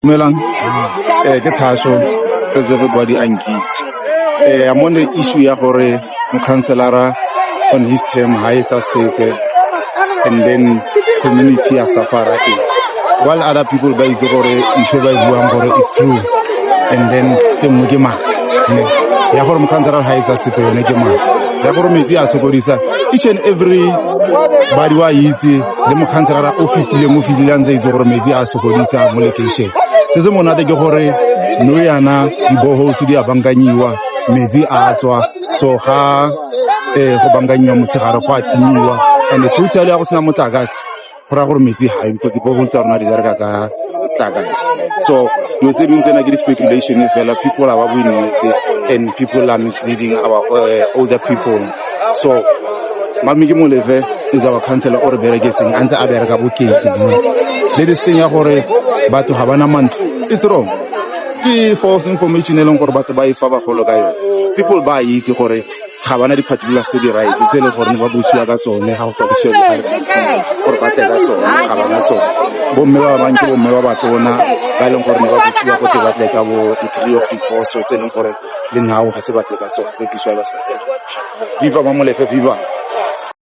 Dumelang, ke Thasho, as everybody engaged. I'm on the issue ya gore councillor on his term high sick and then community has suffer while other people guys gore issue by buang gore is true and then ke mugema ya gore councillor high sick yone ke ma ya gore metsi a sokodisa each and every body wa itse le mo councillor o fitile ntse itse gore metsi a sokodisa mo location se se monate ke gore no yana di boho tse di abanganyiwa metsi a tswa so ga go banganyiwa motshegare go a timiwa and totally ya go sena motlakase go ra gore metsi ha because di boho tsa rona di bereka ka motlakase so no tse dingwe tsena ke di-speculation fela people are winning and people are misleading our older people so mami ke molefe is our councillor or bereketseng a ntse a bereka bokete le this thing ya gore batho ga bana mantu it's wrong ke false information e leng gore batho ba e fa bagolo ka yone people ba itse gore ga bana di-particular tse di right tse e leng gore ne ba bosiwa ka tsone ga go ka bosiwa gore ba tle ka tsone ga bana tsone bomme ba bangwe ke bomme ba batona ba e leng gore ne ba bosiwa go te ba tle ka bo di-3 of divorce tse e leng gore le nao ga se ba tle ka tsone that's why ba sa viva mamolefe viva